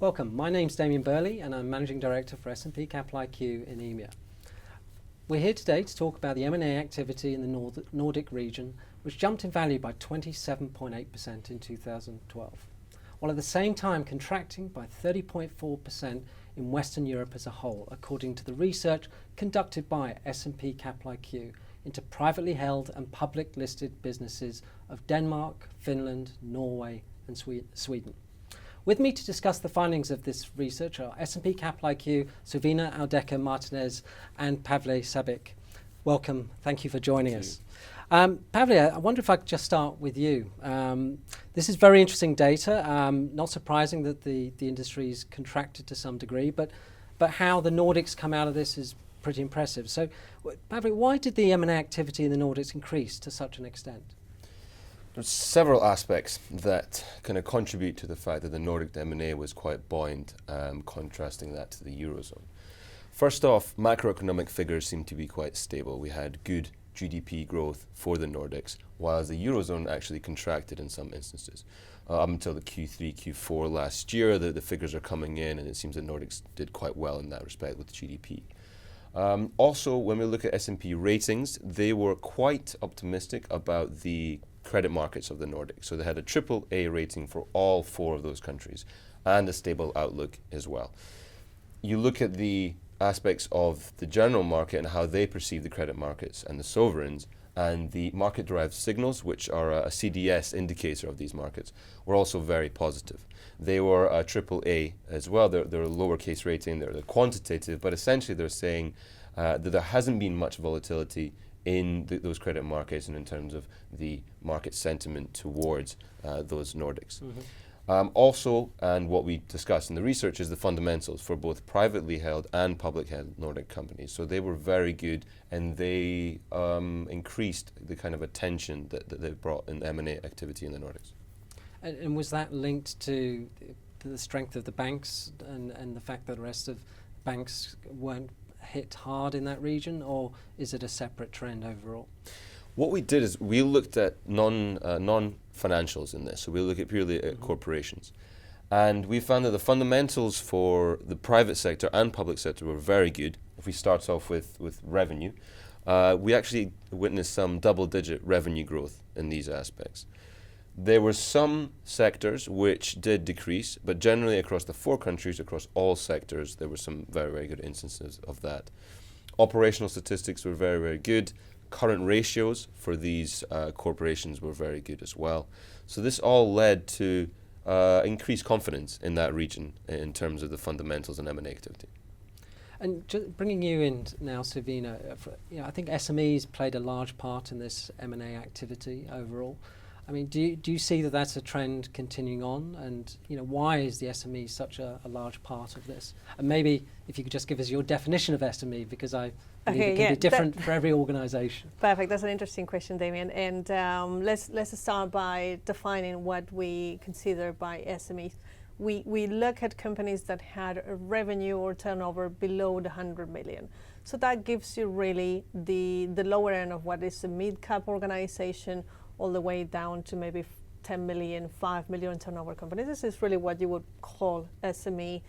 Welcome, my name's Damien Burley and I'm Managing Director for S&P Capital IQ in EMEA. We're here today to talk about the M&A activity in the Nordic region, which jumped in value by 27.8% in 2012, while at the same time contracting by 30.4% in Western Europe as a whole, according to the research conducted by S&P Capital IQ into privately held and public listed businesses of Denmark, Finland, Norway and Sweden. With me to discuss the findings of this research are S&P Capital IQ, Suvina Aldeco-Martinez and Pavle Sabic. Welcome, thank you for joining us. Pavle, I wonder if I could just start with you. This is very interesting data, not surprising that the industry's contracted to some degree, but how the Nordics come out of this is pretty impressive. So, Pavle, why did the M&A activity in the Nordics increase to such an extent? There's several aspects that kind of contribute to the fact that the Nordic M&A was quite buoyant, contrasting that to the Eurozone. First off, macroeconomic figures seem to be quite stable. We had good GDP growth for the Nordics, while the Eurozone actually contracted in some instances. Up until the Q3, Q4 last year, the figures are coming in, and it seems the Nordics did quite well in that respect with GDP. Also, when we look at S&P ratings, they were quite optimistic about the credit markets of the Nordics. So they had a AAA rating for all four of those countries and a stable outlook as well. You look at the aspects of the general market and how they perceive the credit markets and the sovereigns, and the market-derived signals, which are a CDS indicator of these markets, were also very positive. They were a AAA as well. They're a lowercase rating, they're quantitative, but essentially they're saying that there hasn't been much volatility in those credit markets and in terms of the market sentiment towards those Nordics. Mm-hmm. Also, and what we discussed in the research, is the fundamentals for both privately held and public held Nordic companies. So they were very good, and they increased the kind of attention that they brought in M&A activity in the Nordics. And was that linked to the strength of the banks and the fact that the rest of banks weren't hit hard in that region, or is it a separate trend overall? What we did is we looked at non-financials in this, so we look at purely at corporations. And we found that the fundamentals for the private sector and public sector were very good. If we start off with revenue, we actually witnessed some double-digit revenue growth in these aspects. There were some sectors which did decrease, but generally across the four countries, across all sectors, there were some very, very good instances of that. Operational statistics were very, very good. Current ratios for these corporations were very good as well. So this all led to increased confidence in that region in terms of the fundamentals and M&A activity. And just bringing you in now, Suvina, I think SMEs played a large part in this M&A activity overall. I mean, do you see that that's a trend continuing on? And why is the SME such a large part of this? And maybe if you could just give us your definition of SME, because I believe it can be different for every organisation. Perfect. That's an interesting question, Damien. And let's start by defining what we consider by SMEs. We look at companies that had a revenue or turnover below the 100 million. So that gives you really the lower end of what is a mid-cap organisation, all the way down to maybe 10 million, 5 million turnover companies. This is really what you would call SME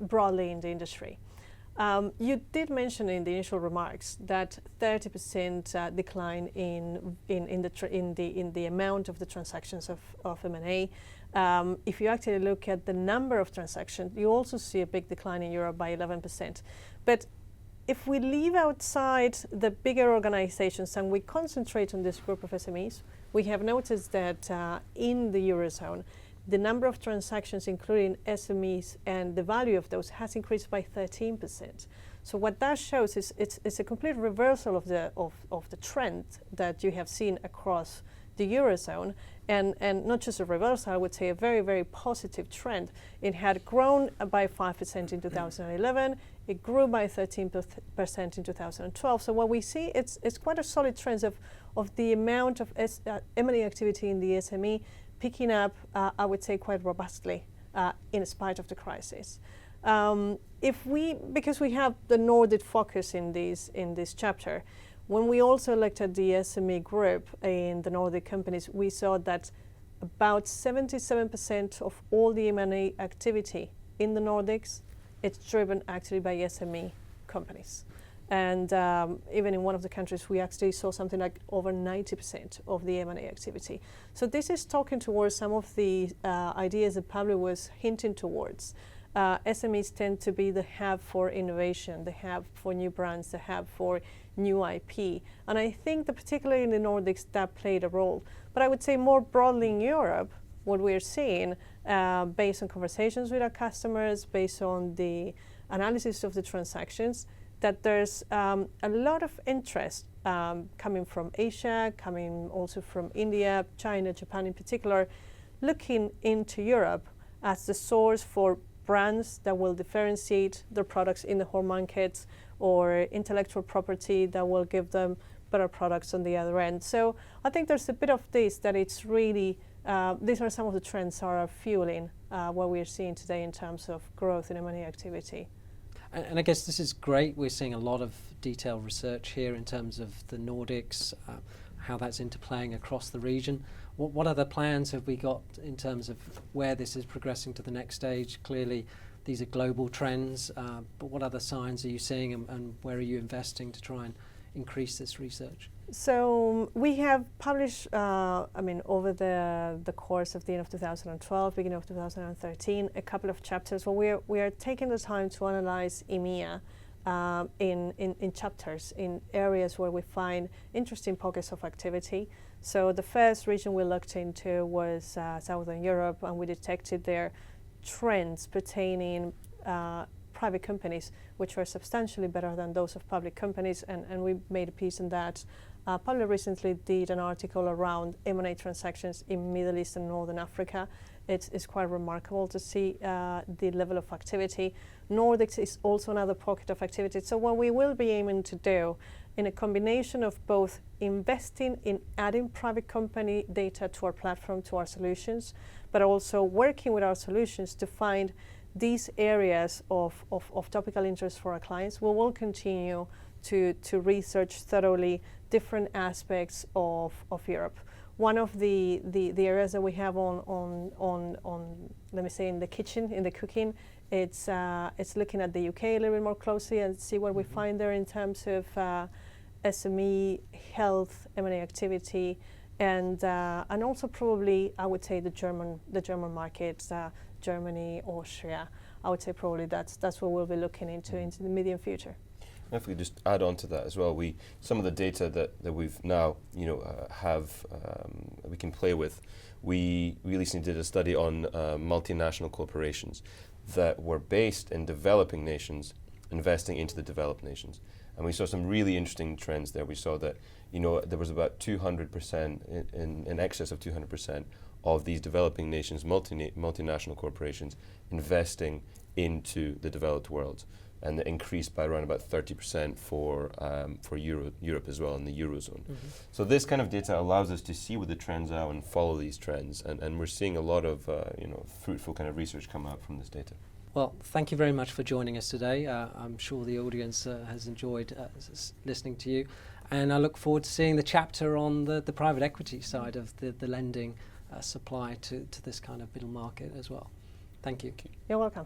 broadly in the industry. You did mention in the initial remarks that 30% decline in the amount of the transactions of M&A. If you actually look at the number of transactions, you also see a big decline in Europe by 11%. But if we leave outside the bigger organizations and we concentrate on this group of SMEs, we have noticed that in the Eurozone, the number of transactions, including SMEs, and the value of those has increased by 13%. So what that shows is it's a complete reversal of the trend that you have seen across the Eurozone, and not just a reversal, I would say a very, very positive trend. It had grown by 5% in 2011, it grew by 13% in 2012. So what we see, it's quite a solid trend of the amount of M&A activity in the SME picking up, I would say, quite robustly in spite of the crisis. Because we have the Nordic focus in this chapter, when we also looked at the SME group in the Nordic companies, we saw that about 77% of all the M&A activity in the Nordics, it's driven actually by SME companies. And even in one of the countries, we actually saw something like over 90% of the M&A activity. So this is talking towards some of the ideas that Pablo was hinting towards. SMEs tend to be the hub for innovation, the hub for new brands, the hub for new IP. And I think that particularly in the Nordics, that played a role. But I would say more broadly in Europe, what we're seeing, based on conversations with our customers, based on the analysis of the transactions, that there's a lot of interest coming from Asia, coming also from India, China, Japan in particular, looking into Europe as the source for brands that will differentiate their products in the home markets, or intellectual property that will give them better products on the other end. So I think there's a bit of this, that it's really, these are some of the trends that are fueling what we're seeing today in terms of growth in M&A activity. And I guess this is great. We're seeing a lot of detailed research here in terms of the Nordics, how that's interplaying across the region. What other plans have we got in terms of where this is progressing to the next stage? Clearly, these are global trends, but what other signs are you seeing, and where are you investing to try and increase this research? So we have published, over the course of the end of 2012, beginning of 2013, a couple of chapters where we are taking the time to analyze EMEA in chapters, in areas where we find interesting pockets of activity. So the first region we looked into was Southern Europe, and we detected there trends pertaining private companies, which were substantially better than those of public companies, and we made a piece on that. Pablo recently did an article around M&A transactions in Middle East and Northern Africa. It's quite remarkable to see the level of activity. Nordics is also another pocket of activity. So what we will be aiming to do, in a combination of both investing in adding private company data to our platform, to our solutions, but also working with our solutions to find these areas of topical interest for our clients, we will continue to research thoroughly different aspects of Europe. One of the areas that we have on let me say in the kitchen, in the cooking, it's looking at the UK a little bit more closely and see what we find there in terms of SME, health, M&A activity, and also probably I would say the German markets, Germany, Austria. I would say probably that's what we'll be looking into the medium future. If we could just add on to that as well, some of the data that we've now we can play with. We recently did a study on multinational corporations that were based in developing nations, investing into the developed nations, and we saw some really interesting trends there. We saw that there was about 200%, in excess of 200% of these developing nations, multinational corporations investing into the developed world, and it increased by around about 30% for Europe as well, in the Eurozone. So this kind of data allows us to see what the trends are and follow these trends, and we're seeing a lot of fruitful kind of research come out from this data. Well, thank you very much for joining us today. I'm sure the audience has enjoyed listening to you, and I look forward to seeing the chapter on the private equity side of the lending supply to this kind of middle market as well. Thank you. You're welcome.